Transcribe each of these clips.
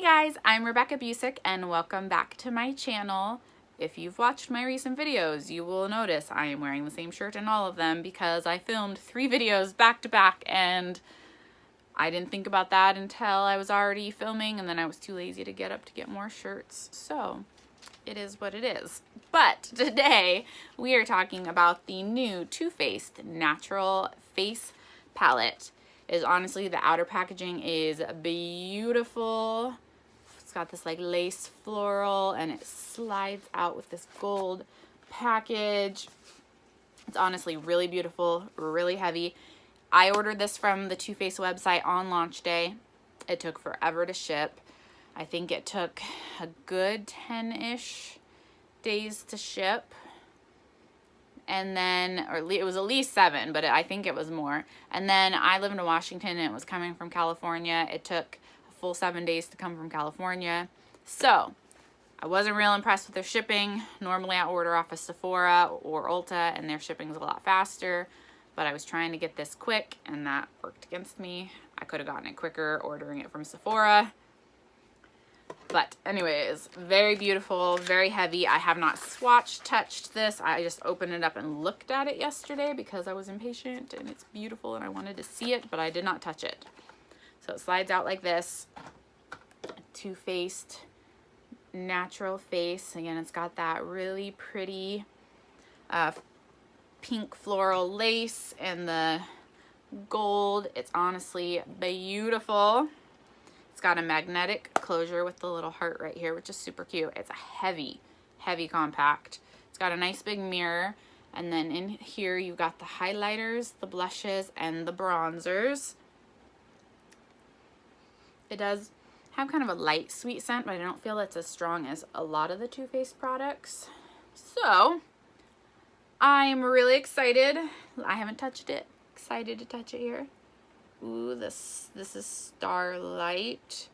guys, I'm Rebecca Busick and welcome back to my channel. If you've watched my recent videos, you will notice I am wearing the same shirt in all of them because I filmed 3 videos back to back and I didn't think about that until I was already filming, and then I was too lazy to get up to get more shirts. So it is what it is. But today we are talking about the new Too Faced Natural Face Palette. Is honestly, the outer packaging is beautiful. It's got this like lace floral and it slides out with this gold package. It's honestly really beautiful, really heavy. I ordered this from the Too Faced website on launch day. It took forever to ship. I think it took a good 10-ish days to ship. And then, or it was at least 7, but I think it was more. And then I live in Washington and it was coming from California. It took a full 7 days to come from California. So I wasn't real impressed with their shipping. Normally I order off of Sephora or Ulta and their shipping is a lot faster, but I was trying to get this quick and that worked against me. I could have gotten it quicker ordering it from Sephora. But anyways, very beautiful, very heavy. I have not touched this. I just opened it up and looked at it yesterday because I was impatient, and it's beautiful and I wanted to see it, but I did not touch it. So it slides out like this. Too Faced Natural Face. Again, it's got that really pretty pink floral lace and the gold. It's honestly beautiful. It's got a magnetic closure with the little heart right here, which is super cute. It's a heavy, heavy compact. It's got a nice big mirror. And then in here, you've got the highlighters, the blushes, and the bronzers. It does have kind of a light, sweet scent, but I don't feel it's as strong as a lot of the Too Faced products. So I'm really excited. I haven't touched it. Excited to touch it here. Ooh, this is Starlight,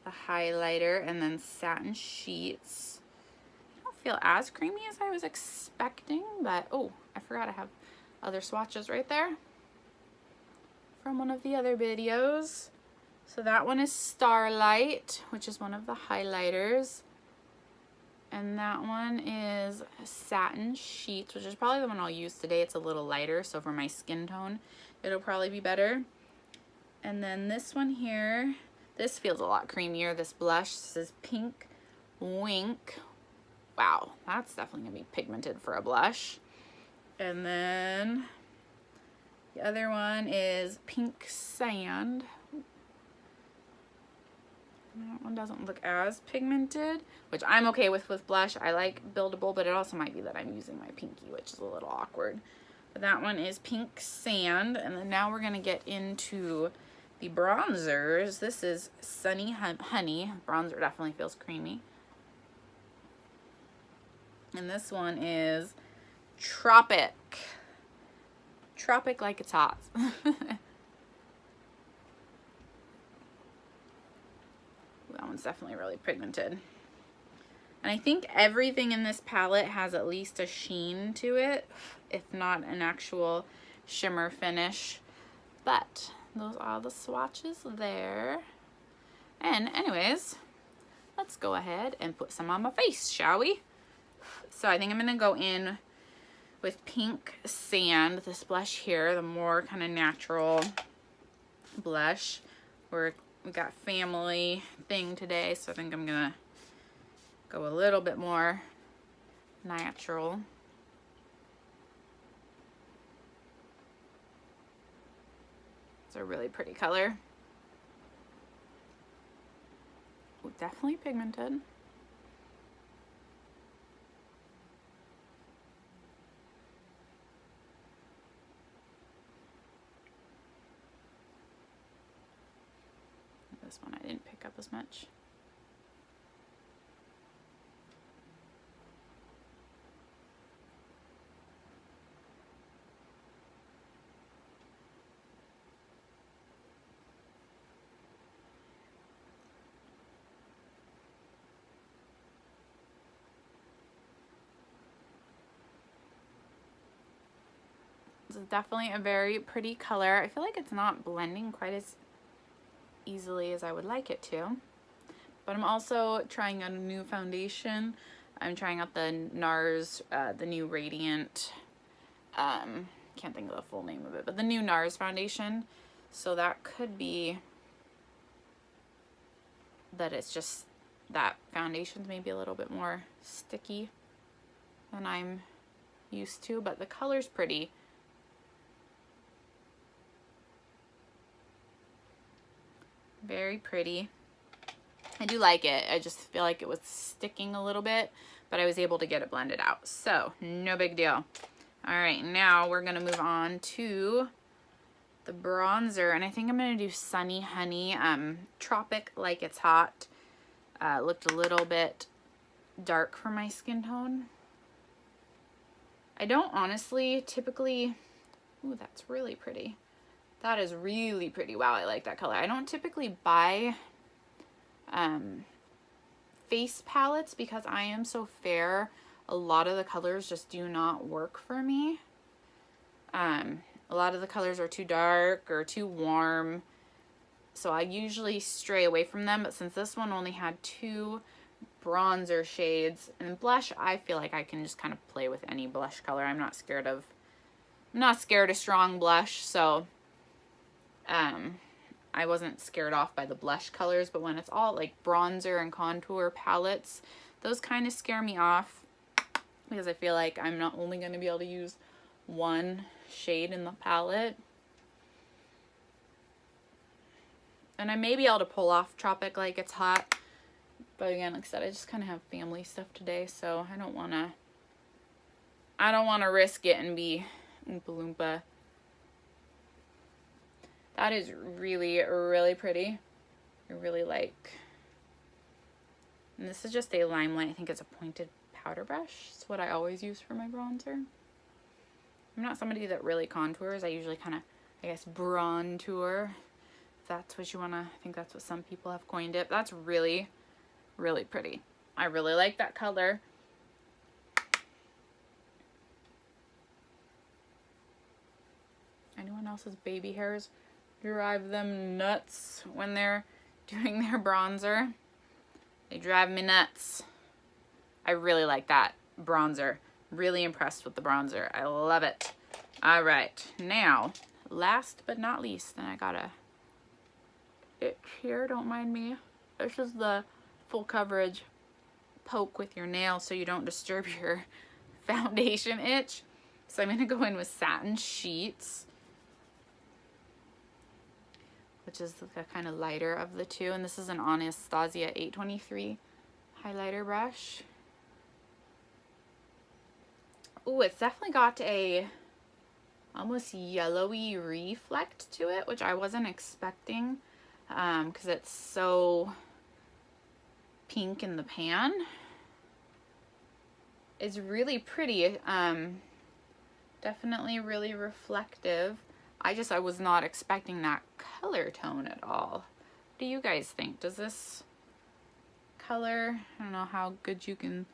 the highlighter, and then satin sheets. I don't feel as creamy as I was expecting, but oh, I forgot I have other swatches right there from one of the other videos. So that one is Starlight, which is one of the highlighters. And that one is Satin Sheets, which is probably the one I'll use today. It's a little lighter, so for my skin tone, it'll probably be better. And then this one here, this feels a lot creamier. This blush, this is Pink Wink. Wow, that's definitely gonna be pigmented for a blush. And then the other one is Pink Sand. That one doesn't look as pigmented, which I'm okay with blush. I like buildable, but it also might be that I'm using my pinky, which is a little awkward. But that one is Pink Sand. And then now we're gonna get into the bronzers. This is Sunny Honey. Bronzer definitely feels creamy. And this one is Tropic. Tropic like it's hot. That one's definitely really pigmented. And I think everything in this palette has at least a sheen to it, if not an actual shimmer finish. But those are the swatches there. And anyways, let's go ahead and put some on my face, shall we? So I think I'm gonna go in with Pink Sand, this blush here, the more kind of natural blush. We got family thing today, so I think I'm gonna go a little bit more natural. It's a really pretty color. Ooh, definitely pigmented. This one I didn't pick up as much. This is definitely a very pretty color. I feel like it's not blending quite as easily as I would like it to. But I'm also trying out a new foundation. I'm trying out the NARS, the new Radiant, can't think of the full name of it, but the new NARS foundation. So that could be that it's just that foundation's maybe a little bit more sticky than I'm used to, but the color's pretty. Very pretty. I do like it. I just feel like it was sticking a little bit, but I was able to get it blended out. So no big deal. All right, now we're gonna move on to the bronzer, and I think I'm gonna do Sunny Honey, Tropic Like It's Hot. Looked a little bit dark for my skin tone. I don't honestly typically, ooh, that's really pretty. That is really pretty. Wow, I like that color. I don't typically buy face palettes because I am so fair. A lot of the colors just do not work for me. A lot of the colors are too dark or too warm, so I usually stray away from them. But since this one only had 2 bronzer shades and blush, I feel like I can just kind of play with any blush color. I'm not scared of strong blush, so I wasn't scared off by the blush colors. But when it's all like bronzer and contour palettes, those kind of scare me off because I feel like I'm not only going to be able to use one shade in the palette. And I may be able to pull off Tropic Like It's Hot, but again, like I said, I just kind of have family stuff today, so I don't want to risk it and be Oompa Loompa. That is really, really pretty. I really like. And this is just a Limelight. I think it's a pointed powder brush. It's what I always use for my bronzer. I'm not somebody that really contours. I usually kind of, I guess, brontour. If that's what you want to, I think that's what some people have coined it. That's really, really pretty. I really like that color. Anyone else's baby hairs drive them nuts when they're doing their bronzer? They drive me nuts. I really like that bronzer. Really impressed with the bronzer. I love it. All right, now, last but not least, and I got a itch here, don't mind me. This is the full coverage poke with your nail so you don't disturb your foundation itch. So I'm gonna go in with Satin Sheets, which is the kind of lighter of the two, and this is an Anastasia 823 highlighter brush. Ooh, it's definitely got a almost yellowy reflect to it, which I wasn't expecting because it's so pink in the pan. It's really pretty. Definitely really reflective. I was not expecting that color tone at all. What do you guys think? Does this color, I don't know how good you can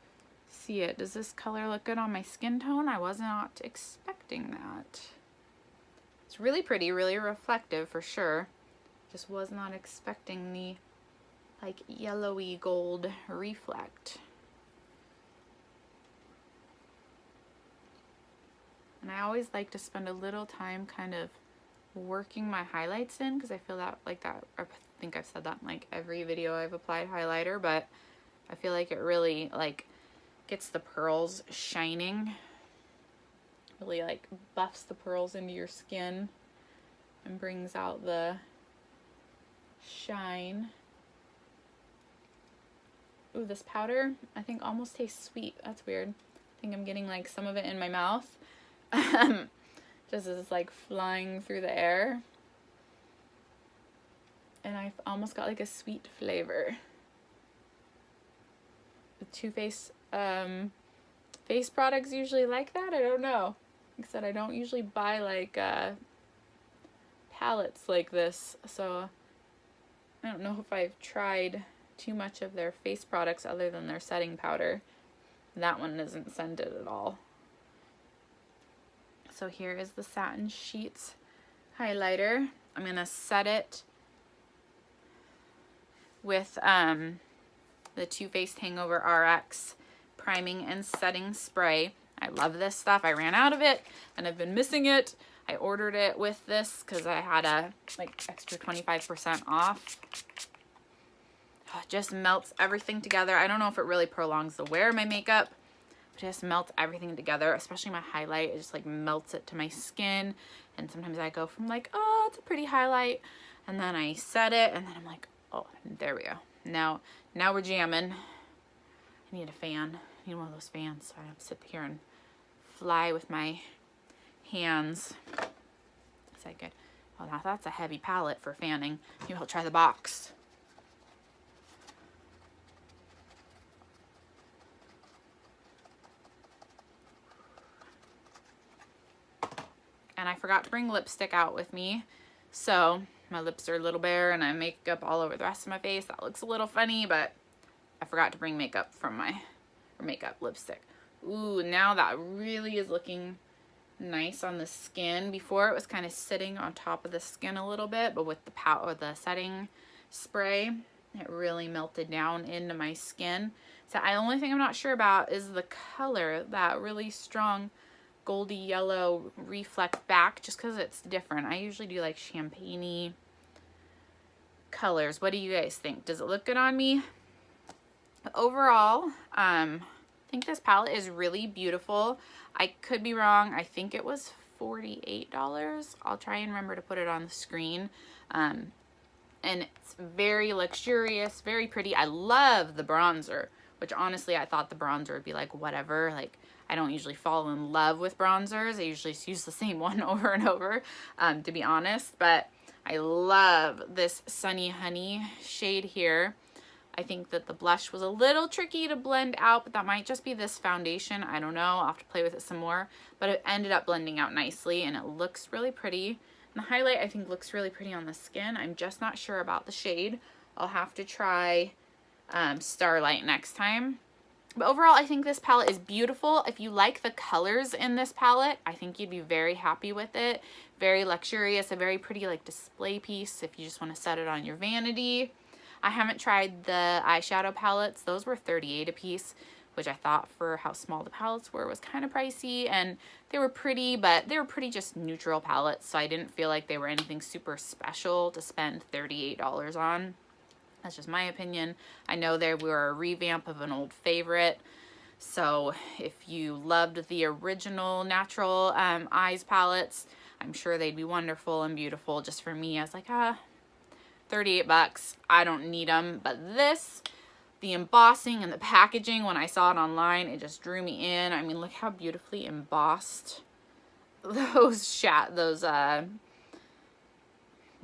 see it, does this color look good on my skin tone? I was not expecting that. It's really pretty, really reflective for sure. Just was not expecting the like yellowy gold reflect. And I always like to spend a little time kind of working my highlights in because I feel that I think I've said that in like every video I've applied highlighter, but I feel like it really like gets the pearls shining, really like buffs the pearls into your skin and brings out the shine. Ooh, this powder I think almost tastes sweet. That's weird. I think I'm getting like some of it in my mouth just as it's like flying through the air, and I've almost got like a sweet flavor. The Too Faced face products usually like that. I don't know. Like I said, I don't usually buy like palettes like this, so I don't know if I've tried too much of their face products other than their setting powder. That one isn't scented at all. So here is the Satin Sheets highlighter. I'm gonna set it with the Too Faced Hangover RX Priming and Setting Spray. I love this stuff. I ran out of it and I've been missing it. I ordered it with this because I had a like extra 25% off. Oh, it just melts everything together. I don't know if it really prolongs the wear of my makeup, but it just melts everything together, especially my highlight. It just like melts it to my skin. And sometimes I go from like, oh, it's a pretty highlight, and then I set it and then I'm like, oh, there we go. Now we're jamming. I need a fan. I need one of those fans so I don't sit here and fly with my hands. Is that good? Oh, now that's a heavy palette for fanning. Maybe I'll try the box. And I forgot to bring lipstick out with me, so my lips are a little bare and I have makeup all over the rest of my face. That looks a little funny, but I forgot to bring makeup from my lipstick. Ooh, now that really is looking nice on the skin. Before it was kind of sitting on top of the skin a little bit, but with the powder, the setting spray, it really melted down into my skin. So the only thing I'm not sure about is the color, that really strong goldy yellow reflect back, just because it's different. I usually do like champagne-y colors. What do you guys think? Does it look good on me? Overall, I think this palette is really beautiful. I could be wrong. I think it was $48. I'll try and remember to put it on the screen. And it's very luxurious, very pretty. I love the bronzer, which honestly I thought the bronzer would be like whatever. Like, I don't usually fall in love with bronzers. I usually just use the same one over and over, to be honest. But I love this Sunny Honey shade here. I think that the blush was a little tricky to blend out, but that might just be this foundation. I don't know. I'll have to play with it some more. But it ended up blending out nicely, and it looks really pretty. And the highlight, I think, looks really pretty on the skin. I'm just not sure about the shade. I'll have to try Starlight next time. But overall, I think this palette is beautiful. If you like the colors in this palette, I think you'd be very happy with it. Very luxurious, a very pretty like display piece if you just want to set it on your vanity. I haven't tried the eyeshadow palettes. Those were $38 a piece, which I thought for how small the palettes were was kind of pricey. And they were pretty, but they were pretty just neutral palettes, so I didn't feel like they were anything super special to spend $38 on. That's just my opinion. I know they were a revamp of an old favorite. So if you loved the original Natural Eyes palettes, I'm sure they'd be wonderful and beautiful. Just for me, I was like, 38 bucks. I don't need them. But this, the embossing and the packaging, when I saw it online, it just drew me in. I mean, look how beautifully embossed those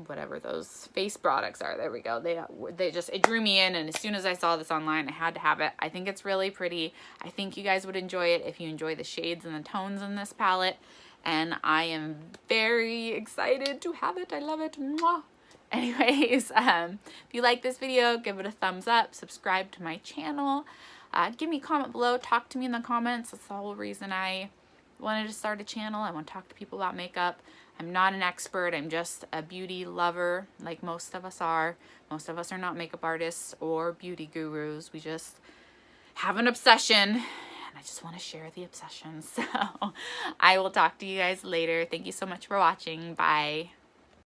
whatever those face products are. There we go. They just, it drew me in, and as soon as I saw this online, I had to have it. I think it's really pretty. I think you guys would enjoy it if you enjoy the shades and the tones in this palette, and I am very excited to have it. I love it. Mwah. Anyways, if you like this video, give it a thumbs up, subscribe to my channel, give me a comment below, talk to me in the comments. That's the whole reason I wanted to start a channel. I want to talk to people about makeup. I'm not an expert. I'm just a beauty lover, like most of us are. Most of us are not makeup artists or beauty gurus. We just have an obsession, and I just want to share the obsession. So I will talk to you guys later. Thank you so much for watching. Bye.